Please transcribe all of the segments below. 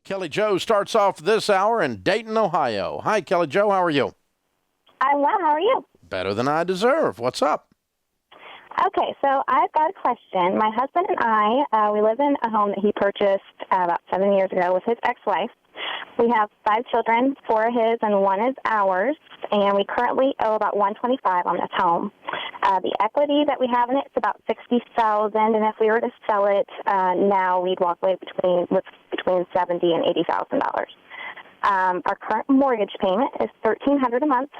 Kelly Jo starts off this hour in Dayton, Ohio. Hi, Kelly Jo. How are you? I'm well. How are you? Better than I deserve. What's up? Okay, so I've got a question. My husband and I, we live in a home that he purchased about 7 years ago with his ex-wife. We have 5 children, 4 are his and 1 is ours, and we currently owe about $125 on this home. The equity that we have in it is about $60,000, and if we were to sell it now, we'd walk away between $70,000 and $80,000. Our current mortgage payment is $1,300 a month,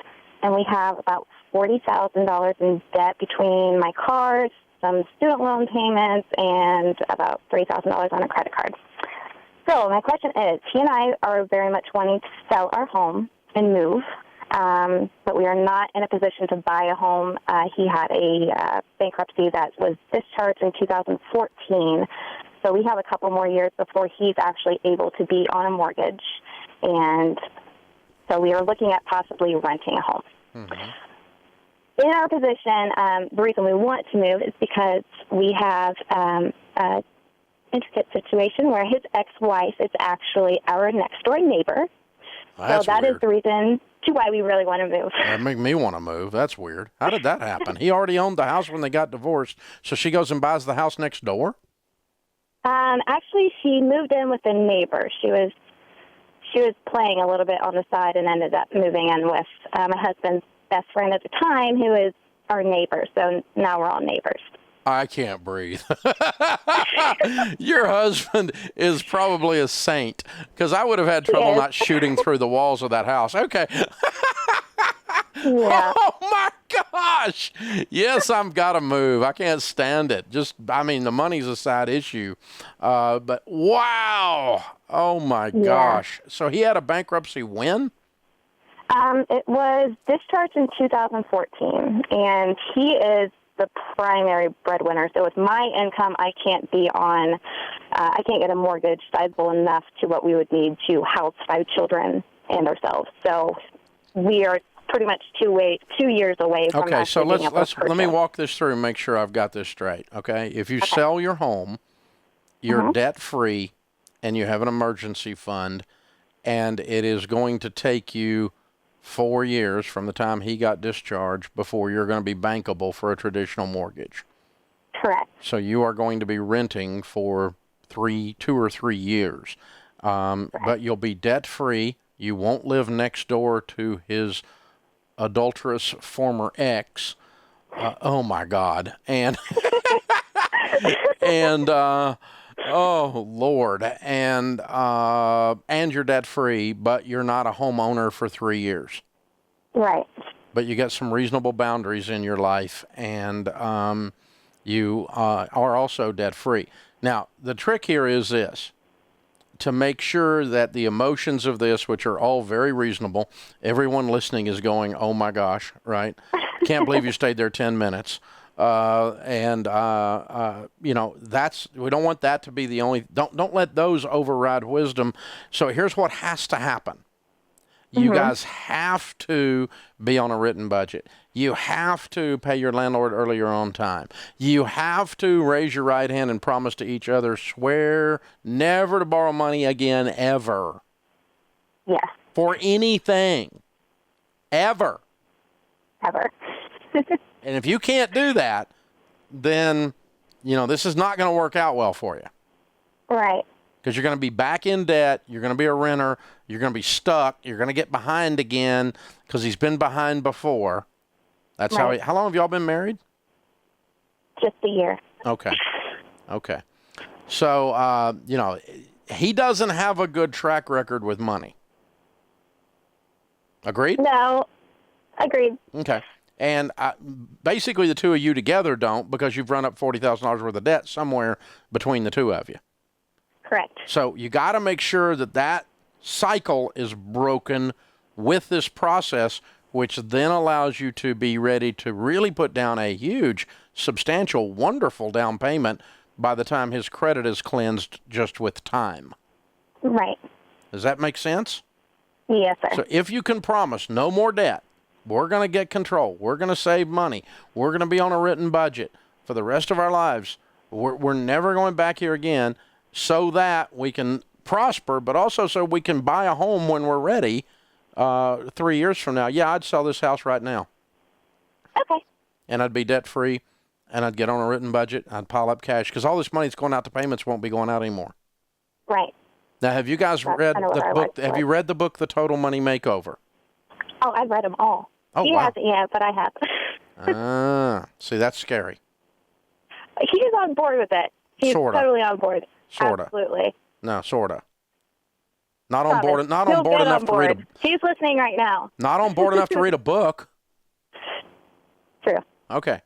and we have about $40,000 in debt between my cars, some student loan payments, and about $3,000 on a credit card. So my question is, he and I are very much wanting to sell our home and move, but we are not in a position to buy a home. He had a bankruptcy that was discharged in 2014, so we have a couple more years before he's actually able to be on a mortgage, and so we are looking at possibly renting a home. Mm-hmm. In our position, the reason we want to move is because we have a intricate situation where his ex-wife is actually our next-door neighbor. That's so that weird. is the reason to why we really want to move. That make me want to move. That's weird. How did that happen? He already owned the house when they got divorced, so she goes and buys the house next door? Actually, she moved in with a neighbor. She was playing a little bit on the side and ended up moving in with my husband's best friend at the time, who is our neighbor. So now we're all neighbors. I can't breathe. Your husband is probably a saint, because I would have had trouble not shooting through the walls of that house. Okay. Yeah. Oh, my gosh. Yes, I've got to move. I can't stand it. The money's a side issue. But wow. Oh, my gosh. So he had a bankruptcy when? It was discharged in 2014, and he is the primary breadwinner. So with my income, I can't get a mortgage sizable enough to what we would need to house 5 children and ourselves. So we are pretty much 2 years away from Okay, so being able to let me walk this through and make sure I've got this straight, okay? If you sell your home, you're debt-free, and you have an emergency fund, and it is going to take you 4 years from the time he got discharged before you're going to be bankable for a traditional mortgage. Correct. So you are going to be renting for 2 or 3 years. But you'll be debt-free. You won't live next door to his adulterous former ex. Oh, my God. And, oh, Lord. And you're debt-free, but you're not a homeowner for 3 years. Right. But you got some reasonable boundaries in your life, and you are also debt-free. Now, the trick here is this. To make sure that the emotions of this, which are all very reasonable, everyone listening is going, oh, my gosh, right? Can't believe you stayed there 10 minutes. We don't want that to be the only, don't let those override wisdom. So here's what has to happen. You guys have to be on a written budget. You have to pay your landlord earlier on time. You have to raise your right hand and promise to each other, swear never to borrow money again, ever. Yes. For anything. Ever. Ever. And if you can't do that, then, this is not going to work out well for you. Right. Because you're going to be back in debt. You're going to be a renter. You're going to be stuck. You're going to get behind again because he's been behind before. That's right. how long have y'all been married? Just a year. Okay. So, he doesn't have a good track record with money. Agreed? No. Agreed. Okay. And basically the two of you together don't, because you've run up $40,000 worth of debt somewhere between the two of you. Correct. So you got to make sure that cycle is broken with this process, which then allows you to be ready to really put down a huge, substantial, wonderful down payment by the time his credit is cleansed just with time. Right. Does that make sense? Yes, sir. So if you can promise no more debt, we're going to get control. We're going to save money. We're going to be on a written budget for the rest of our lives. We're never going back here again, so that we can prosper, but also so we can buy a home when we're ready 3 years from now. Yeah, I'd sell this house right now. Okay. And I'd be debt-free, and I'd get on a written budget. I'd pile up cash because all this money that's going out to payments won't be going out anymore. Right. Now, have you guys read the book? Have you read the book, The Total Money Makeover? Oh, I've read them all. Oh, he wow. hasn't yet, but I have. See, that's scary. He's on board with it. He's Sorta. totally on board. Sorta. Absolutely. No, sorta. Not on board. Not on board enough to read a. He's listening right now. Not on board enough to read a book. True. Okay.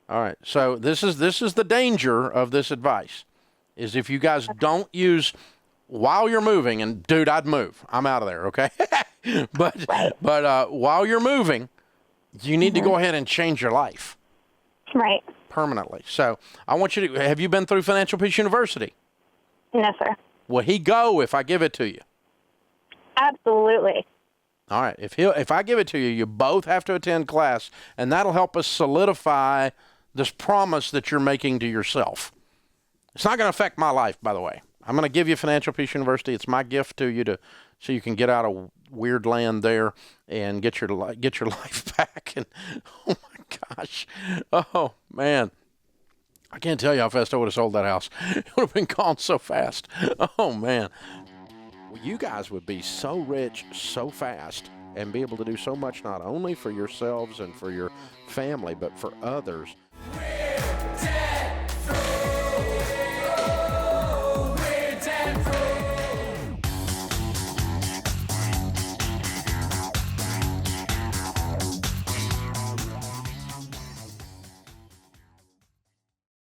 All right. So this is the danger of this advice, is if you guys don't use while you're moving, and dude, I'd move. I'm out of there. Okay. but while you're moving, you need to go ahead and change your life. Right. Permanently. So I want you to. Have you been through Financial Peace University? No, sir. Will he go if I give it to you? Absolutely. All right. If I give it to you, you both have to attend class, and that'll help us solidify this promise that you're making to yourself. It's not going to affect my life, by the way. I'm going to give you Financial Peace University. It's my gift to you so you can get out of weird land there and get your life back. And oh my gosh, oh man, I can't tell you how fast I would have sold that house. It would have been gone so fast. Oh man. Well, you guys would be so rich so fast and be able to do so much, not only for yourselves and for your family, but for others.